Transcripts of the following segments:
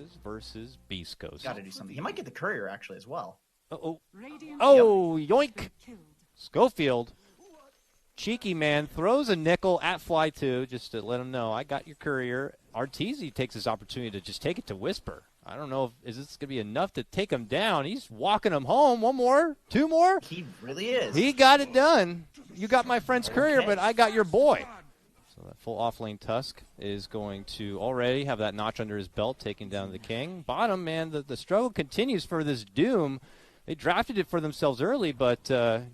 Heroes versus BeastCoast. Got to do something. He might get the courier actually as well. Uh-oh. Oh, yoink. Schofield, cheeky man, throws a nickel at Fly 2 just to let him know, I got your courier. Arteezy takes his opportunity to just take it to Whisper. I don't know if is this going to be enough to take him down. He's walking him home. One more, two more. He really is. He got it done. You got my friend's courier, but I got your boy. So that full off-lane Tusk is going to already have that notch under his belt, taking down the King. Bottom, man, the struggle continues for this Doom. They drafted it for themselves early, but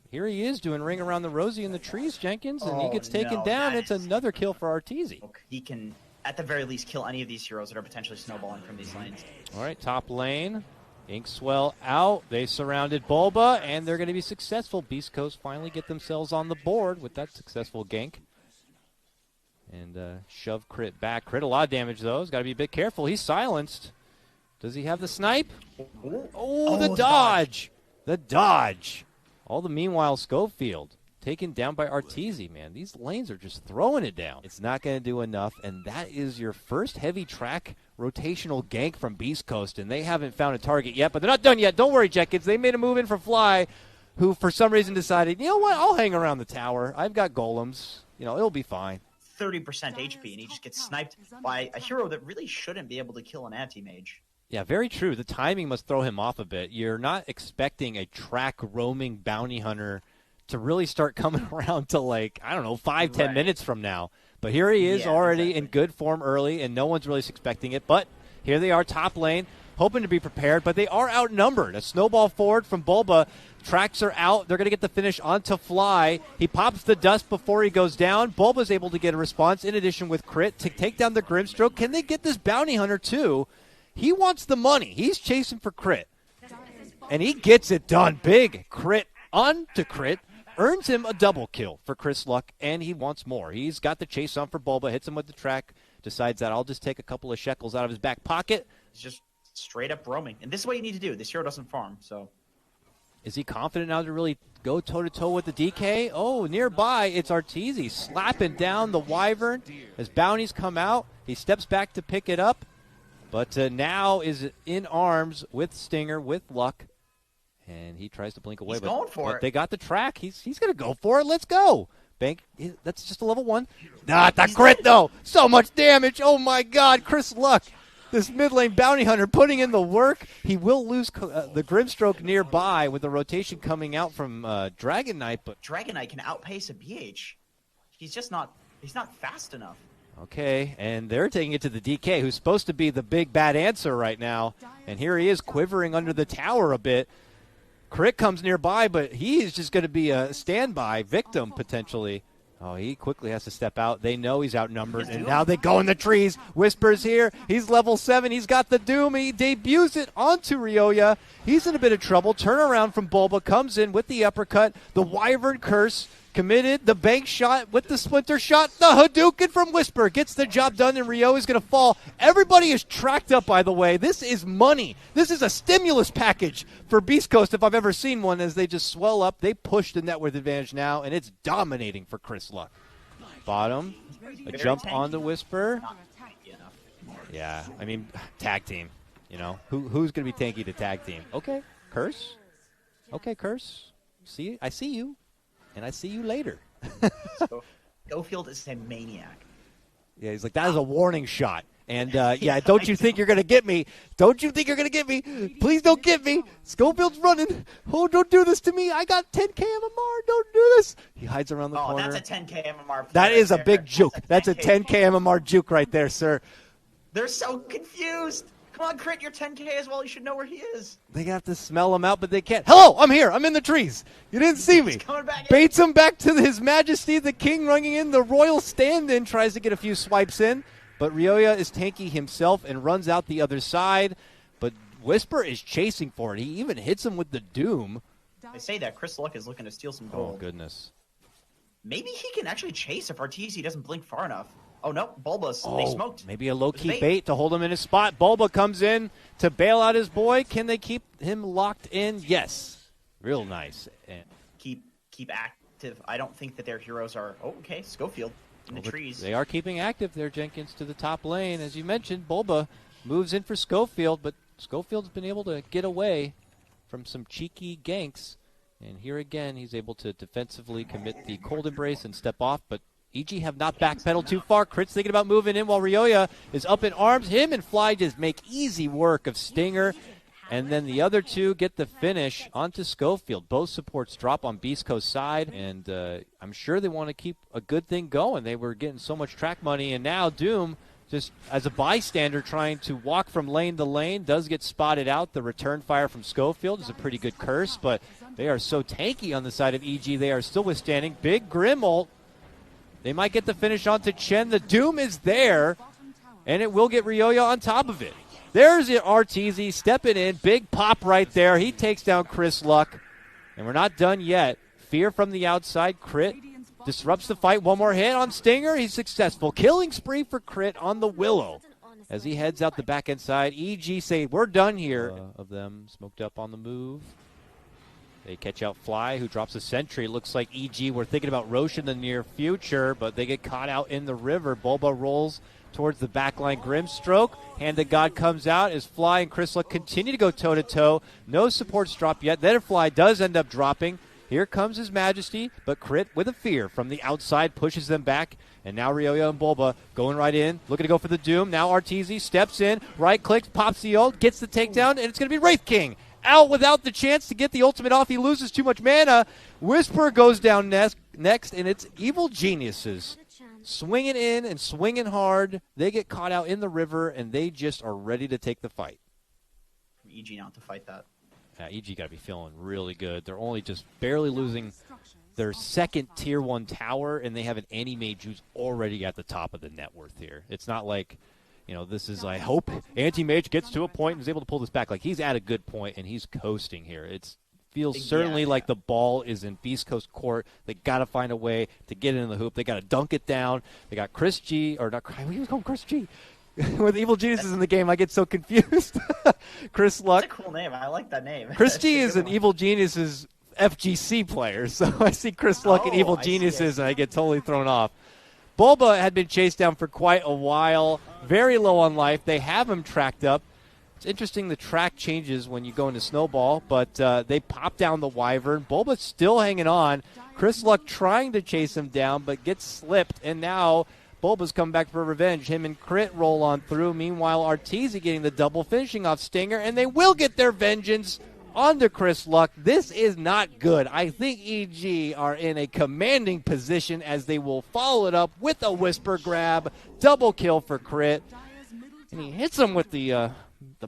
here he is doing Ring Around the Rosie in the trees, Jenkins, and he gets taken down. It's another kill for Arteezy. He can, at the very least, kill any of these heroes that are potentially snowballing from these lanes. All right, top lane. Inkswell out. They surrounded Bulba, and they're going to be successful. BeastCoast finally get themselves on the board with that successful gank. And shove Crit back. Crit a lot of damage, though. He's got to be a bit careful. He's silenced. Does he have the snipe? Oh, the dodge. The dodge. All the meanwhile, Schofield taken down by Arteezy, man. These lanes are just throwing it down. It's not going to do enough, and that is your first heavy track rotational gank from BeastCoast, and they haven't found a target yet, but they're not done yet. Don't worry, Jenkins. They made a move in for Fly, who for some reason decided, you know what, I'll hang around the tower. I've got golems. You know, it'll be fine. 30% HP, and he just gets sniped by a hero that really shouldn't be able to kill an anti-mage. Yeah, very true. The timing must throw him off a bit. You're not expecting a track roaming bounty hunter to really start coming around to, like, I don't know, 5-10 minutes from now. But here he is already in good form early, and no one's really expecting it. But here they are, top lane, hoping to be prepared, but they are outnumbered. A snowball forward from Bulba. Tracks are out. They're going to get the finish onto Fly. He pops the dust before he goes down. Bulba's able to get a response, in addition with Crit, to take down the Grimstroke. Can they get this bounty hunter, too? He wants the money. He's chasing for Crit. And he gets it done. Big Crit onto Crit. Earns him a double kill for Chris Luck, and he wants more. He's got the chase on for Bulba, hits him with the track, decides that I'll just take a couple of shekels out of his back pocket. He's just straight up roaming. And this is what you need to do. This hero doesn't farm, so. Is he confident now to really go toe-to-toe with the DK? Oh, nearby, it's Arteezy slapping down the Wyvern as bounties come out. He steps back to pick it up, but now is in arms with Stinger, with Luck. And he tries to blink away. He's going for it. They got the track. He's going to go for it. Let's go. Bank. That's just a level 1. Not the crit, though. So much damage. Oh, my God. Chris Luck, this mid lane bounty hunter, putting in the work. He will lose the Grimstroke nearby with the rotation coming out from Dragon Knight. But Dragon Knight can outpace a BH. He's just not fast enough. Okay, and they're taking it to the DK, who's supposed to be the big bad answer right now. And here he is quivering under the tower a bit. Crit comes nearby, but he is just going to be a standby victim, potentially. Oh, he quickly has to step out. They know he's outnumbered, and now they go in the trees. Whisper's here. He's level 7. He's got the Doom. He debuts it onto Ryoya. He's in a bit of trouble. Turnaround from Bulba. Comes in with the uppercut. The Wyvern Curse committed. The bank shot with the Splinter shot. The Hadouken from Whisper gets the job done, and Ryo is going to fall. Everybody is tracked up, by the way. This is money. This is a stimulus package for BeastCoast if I've ever seen one, as they just swell up. They push the net worth advantage now, and it's dominating for Chris Luck. Bottom, a jump on the Whisper. Yeah, I mean, tag team. You know, who's going to be tanky to tag team? Okay, Curse. Okay, Curse. I see you. And I see you later. Schofield is a maniac. Yeah, he's like, that is a warning shot. And, yeah, don't you think you're going to get me? Don't you think you're going to get me? Please don't get me. Schofield's running. Oh, don't do this to me. I got 10k MMR. Don't do this. He hides around the corner. Oh, that's a 10k MMR. That is a big juke. That's a 10k MMR juke right there, sir. They're so confused. Come on, Crit, you're 10k as well. You should know where he is. They have to smell him out, but they can't. Hello, I'm here. I'm in the trees. You didn't see me. He's coming back in. Baits him back to His Majesty, the King, running in. The royal stand-in tries to get a few swipes in, but Ryoya is tanky himself and runs out the other side. But Whisper is chasing for it. He even hits him with the Doom. They say that Chris Luck is looking to steal some gold. Oh, goodness. Maybe he can actually chase if Arteezy doesn't blink far enough. Oh, no, Bulba's. They smoked. Maybe a low-key bait to hold him in his spot. Bulba comes in to bail out his boy. Can they keep him locked in? Yes. Real nice. And keep active. I don't think that their heroes are... Oh, okay, Schofield in the trees. They are keeping active there, Jenkins, to the top lane. As you mentioned, Bulba moves in for Schofield, but Schofield's been able to get away from some cheeky ganks. And here again, he's able to defensively commit the cold embrace and step off, but EG have not backpedaled too far. Crit's thinking about moving in while Ryoya is up in arms. Him and Fly just make easy work of Stinger. And then the other two get the finish onto Schofield. Both supports drop on BeastCoast side, and I'm sure they want to keep a good thing going. They were getting so much track money, and now Doom, just as a bystander trying to walk from lane to lane, does get spotted out. The return fire from Schofield is a pretty good curse, but they are so tanky on the side of EG. They are still withstanding. Big Grim ult. They might get the finish onto Chen. The Doom is there, and it will get Ryoya on top of it. There's Arteezy stepping in. Big pop right there. He takes down Chris Luck. And we're not done yet. Fear from the outside. Crit disrupts the fight. One more hit on Stinger. He's successful. Killing spree for Crit on the Willow. As he heads out the back end side. EG say, we're done here. Of them smoked up on the move. They catch out Fly, who drops a sentry. Looks like EG were thinking about Roche in the near future, but they get caught out in the river. Bulba rolls towards the backline. Grimstroke. Hand of God comes out as Fly and Chris Luck continue to go toe-to-toe. No supports drop yet. Then Fly does end up dropping. Here comes His Majesty, but Crit with a fear from the outside pushes them back. And now Ryoya and Bulba going right in, looking to go for the Doom. Now Arteezy steps in, right-clicks, pops the ult, gets the takedown, and it's going to be Wraith King. Out without the chance to get the ultimate off. He loses too much mana. Whisper goes down next, and it's Evil Geniuses. Swinging in and swinging hard. They get caught out in the river, and they just are ready to take the fight. EG not to fight that. EG got to be feeling really good. They're only just barely losing their second Tier 1 tower, and they have an Anti-Mage who's already at the top of the net worth here. It's not like, you know, this is, I hope Anti-Mage gets to a point and is able to pull this back. Like, he's at a good point, and he's coasting here. It feels certainly like the ball is in BeastCoast court. They got to find a way to get it in the hoop. They got to dunk it down. They got Chris G, or not, we was going Chris G. With Evil Geniuses in the game, I get so confused. Chris Luck. That's a cool name. I like that name. Chris G is an Evil Geniuses FGC player, so I see Chris Luck and Evil Geniuses, and I get totally thrown off. Bulba had been chased down for quite a while, very low on life. They have him tracked up. It's interesting the track changes when you go into Snowball, but they pop down the Wyvern. Bulba's still hanging on. Chris Luck trying to chase him down, but gets slipped, and now Bulba's come back for revenge. Him and Crit roll on through. Meanwhile, Arteezy getting the double, finishing off Stinger, and they will get their vengeance onto Chris Luck. This is not good. I think EG are in a commanding position as they will follow it up with a Whisper grab. Double kill for Crit. And he hits him with the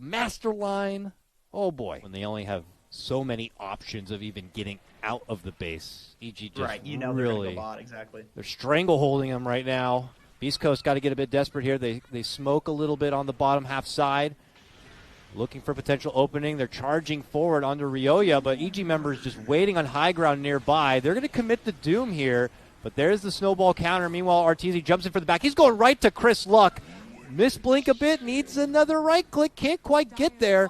master line. Oh, boy. When they only have so many options of even getting out of the base. EG just right, you know really, they're going to go bot, exactly. They're strangle-holding him right now. BeastCoast got to get a bit desperate here. They smoke a little bit on the bottom half side. Looking for potential opening. They're charging forward onto Ryoya, but EG members just waiting on high ground nearby. They're going to commit the Doom here, but there's the snowball counter. Meanwhile, Arteezy jumps in for the back. He's going right to Chris Luck. Misblink a bit, needs another right click, can't quite get there.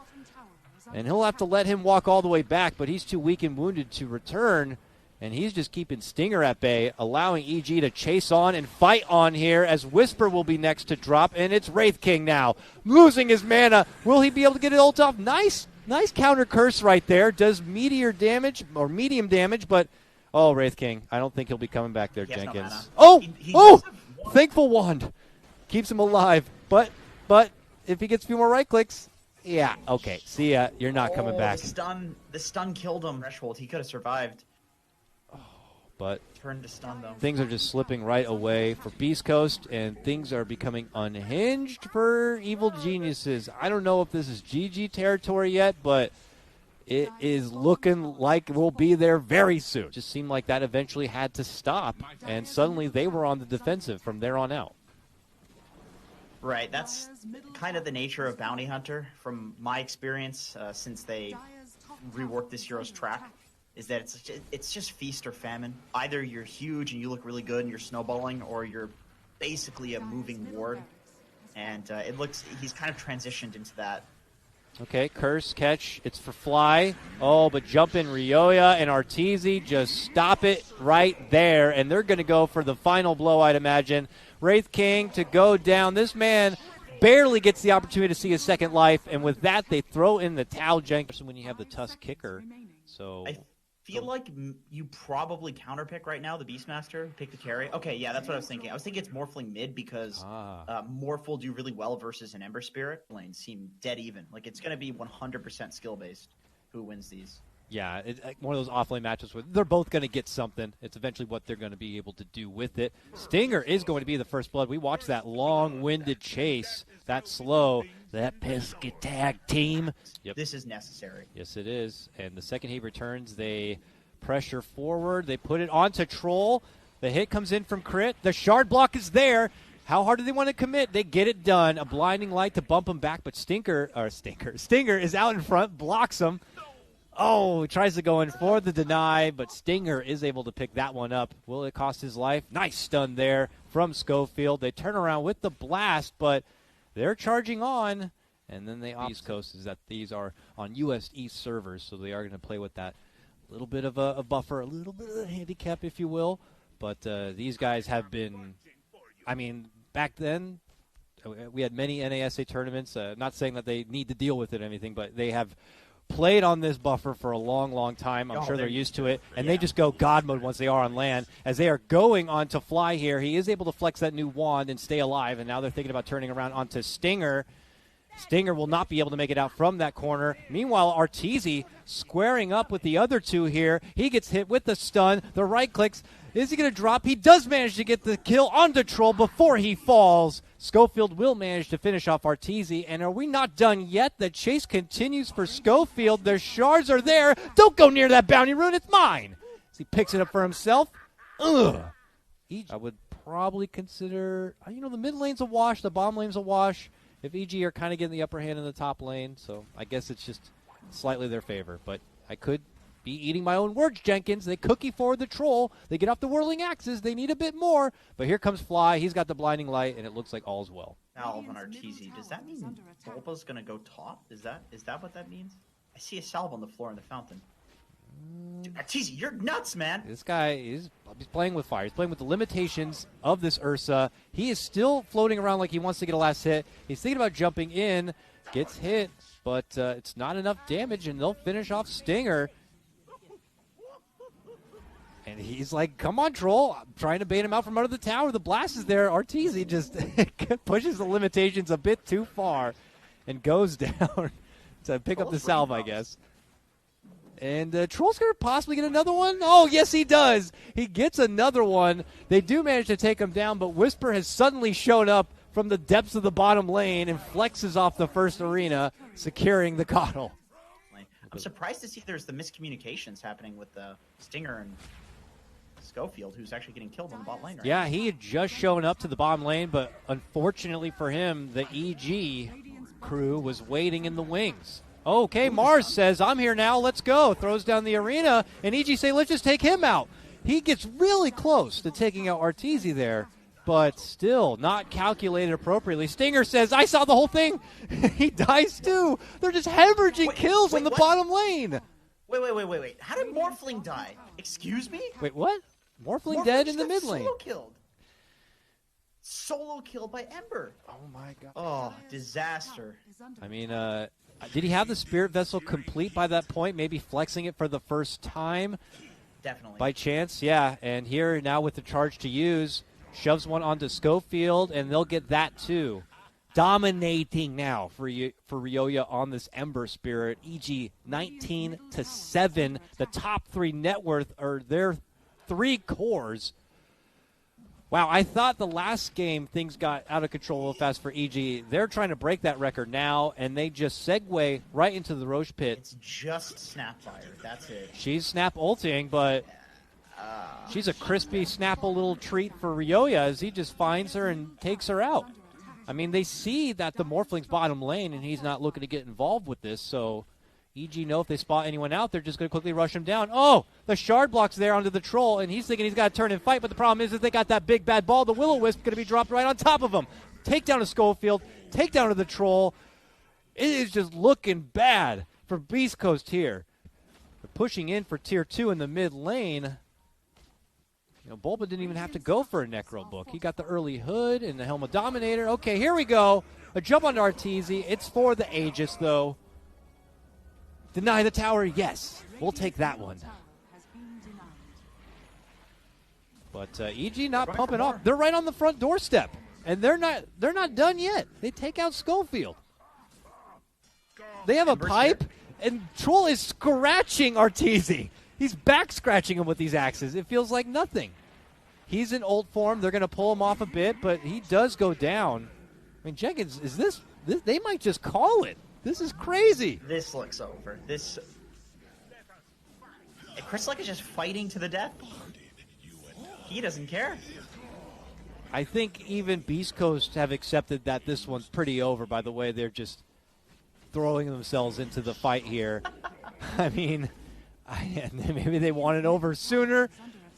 And he'll have to let him walk all the way back, but he's too weak and wounded to return. And he's just keeping Stinger at bay, allowing EG to chase on and fight on here as Whisper will be next to drop. And it's Wraith King now, losing his mana. Will he be able to get it ult off? Nice counter curse right there. Does meteor damage, or medium damage, but, oh, Wraith King. I don't think he'll be coming back there, Jenkins. No Thankful Wand. Keeps him alive. But if he gets a few more right clicks, yeah, okay. See ya. You're not coming back. The stun killed him. Threshold. He could have survived. But turned to stun though. Things are just slipping right away for BeastCoast, and things are becoming unhinged for Evil Geniuses. I don't know if this is GG territory yet, but it is looking like we'll be there very soon. Just seemed like that eventually had to stop, and suddenly they were on the defensive from there on out. Right, that's kind of the nature of Bounty Hunter from my experience since they reworked this hero's track. Is that it's just feast or famine. Either you're huge and you look really good and you're snowballing, or you're basically a moving ward. And he's kind of transitioned into that. Okay, curse, catch, it's for Fly. Oh, but jump in Ryoya and Arteezy, just stop it right there. And they're going to go for the final blow, I'd imagine. Wraith King to go down. This man barely gets the opportunity to see his second life, and with that, they throw in the Tau Jenkins when you have the Tusk kicker. So I feel like you probably counterpick right now the Beastmaster, pick the carry. Okay, yeah, that's what I was thinking. I was thinking it's Morphling mid because Morph will do really well versus an Ember Spirit. Lanes seem dead even. Like, it's going to be 100% skill-based who wins these. Yeah, it's one of those offlane matches where they're both going to get something. It's eventually what they're going to be able to do with it. Stinger is going to be the first blood. We watched that long-winded chase, that slow, that pesky tag team. Yep. This is necessary. Yes, it is. And the second he returns, they pressure forward. They put it onto Troll. The hit comes in from Crit. The shard block is there. How hard do they want to commit? They get it done. A blinding light to bump him back, but Stinger is out in front, blocks him. Oh, he tries to go in for the deny, but Stinger is able to pick that one up. Will it cost his life? Nice stun there from Schofield. They turn around with the blast, but they're charging on. And then the BeastCoast is that these are on US East servers, so they are going to play with that little bit of a buffer, a little bit of a handicap, if you will. But these guys have been, I mean, back then, we had many NASA tournaments. Not saying that they need to deal with it or anything, but they have played on this buffer for a long, long time. I'm sure they're used to it. And they just go God mode once they are on land. As they are going on to Fly here, he is able to flex that new wand and stay alive. And now they're thinking about turning around onto Stinger. Stinger will not be able to make it out from that corner. Meanwhile, Arteezy squaring up with the other two here. He gets hit with the stun. The right clicks. Is he going to drop? He does manage to get the kill onto Troll before he falls. Schofield will manage to finish off Arteezy. And are we not done yet? The chase continues for Schofield. The shards are there. Don't go near that bounty rune. It's mine. As he picks it up for himself. Ugh. I would probably consider, the mid lane's a wash. The bottom lane's a wash. If EG are kind of getting the upper hand in the top lane. So I guess it's just slightly their favor. But I could be eating my own words, Jenkins. They cookie forward the Troll. They get off the whirling axes. They need a bit more. But here comes Fly. He's got the blinding light, and it looks like all's well. Salve on Arteezy. Does that mean Bulba's going to go top? Is that what that means? I see a salve on the floor in the fountain. Dude, Arteezy, you're nuts, man. This guy he's playing with fire. He's playing with the limitations of this Ursa. He is still floating around like he wants to get a last hit. He's thinking about jumping in. Gets hit, but it's not enough damage, and they'll finish off Stinger. And he's like, come on, Troll. I'm trying to bait him out from under the tower. The blast is there. Arteezy just pushes the limitations a bit too far and goes down to pick up the salve, I guess. And Troll's going to possibly get another one. Oh, yes, he does. He gets another one. They do manage to take him down, but Whisper has suddenly shown up from the depths of the bottom lane and flexes off the first arena, securing the Coddle. I'm surprised to see there's the miscommunications happening with the Stinger and Schofield, who's actually getting killed on the bot lane right now. He had just shown up to the bottom lane, but unfortunately for him, the EG crew was waiting in the wings. Okay, Mars says, I'm here now, let's go. Throws down the arena, and EG say, let's just take him out. He gets really close to taking out Arteezy there, but still not calculated appropriately. Stinger says, I saw the whole thing. He dies too. They're just hemorrhaging kills on the bottom lane. Wait. How did Morphling die? Excuse me? Wait, what? Morphling dead in the mid lane. Solo killed by Ember. Oh, my God. Oh, disaster. I mean, did he have the Spirit Vessel complete by that point? Maybe flexing it for the first time? Definitely. By chance, yeah. And here now with the charge to use, shoves one onto Schofield, and they'll get that too. Dominating now for Ryoya on this Ember Spirit. EG 19-7. The top three net worth are their 3 cores. Wow, I thought the last game things got out of control a little fast for EG. They're trying to break that record now, and they just segue right into the Roche pit. It's just Snapfire. That's it. She's snap ulting, but she's a crispy, snapple little treat for Ryoya as he just finds her and takes her out. I mean, they see that the Morphling's bottom lane, and he's not looking to get involved with this, so EG know if they spot anyone out, they're just going to quickly rush him down. Oh, the shard block's there onto the Troll, and he's thinking he's got to turn and fight, but the problem is that they got that big bad ball. The Will-O-Wisp going to be dropped right on top of him. Take down to Schofield, take down to the Troll. It is just looking bad for BeastCoast here. They're pushing in for Tier 2 in the mid lane. You know, Bulba didn't even have to go for a Necro book. He got the early Hood and the Helm of Dominator. Okay, here we go. A jump onto Arteezy. It's for the Aegis, though. Deny the tower, yes. We'll take that one. But EG not pumping off. They're right on the front doorstep, and they're not done yet. They take out Schofield. They have a pipe, and Troll is scratching Arteezy. He's back scratching him with these axes. It feels like nothing. He's in ult form. They're going to pull him off a bit, but he does go down. I mean, Jenkins, is this they might just call it. This is crazy. This looks over. Chris Luck is just fighting to the death. He doesn't care. I think even BeastCoast have accepted that this one's pretty over, by the way. They're just throwing themselves into the fight here. I mean, maybe they want it over sooner,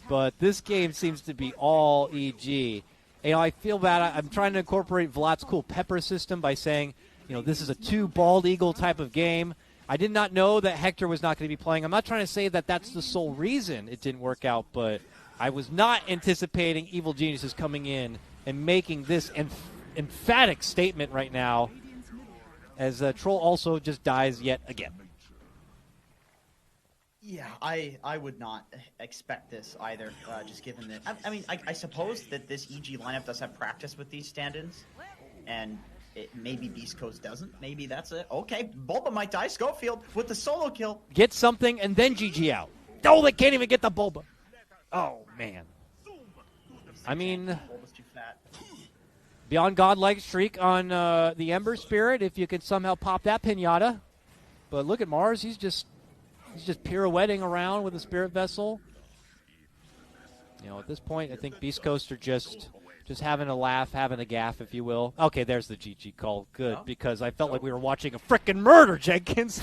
but this game seems to be all EG. You know, I feel bad. I'm trying to incorporate Vlad's cool pepper system by saying, you know, this is a 2 bald eagle type of game. I did not know that Hector was not going to be playing. I'm not trying to say that that's the sole reason it didn't work out, but I was not anticipating Evil Geniuses coming in and making this emphatic statement right now, as Troll also just dies yet again. Yeah, I would not expect this either, just given that. I mean, I suppose that this EG lineup does have practice with these stand-ins, and maybe BeastCoast doesn't. Maybe that's it. Okay, Bulba might die. Schofield with the solo kill. Get something and then GG out. Oh, they can't even get the Bulba. Oh, man. I mean, Bulba's too fat. Beyond Godlike streak on the Ember Spirit, if you could somehow pop that pinata. But look at Mars. He's just pirouetting around with a Spirit Vessel. You know, at this point, I think BeastCoast are just having a laugh, having a gaff, if you will. Okay, there's the GG call. Good, because I felt like we were watching a frickin' murder, Jenkins.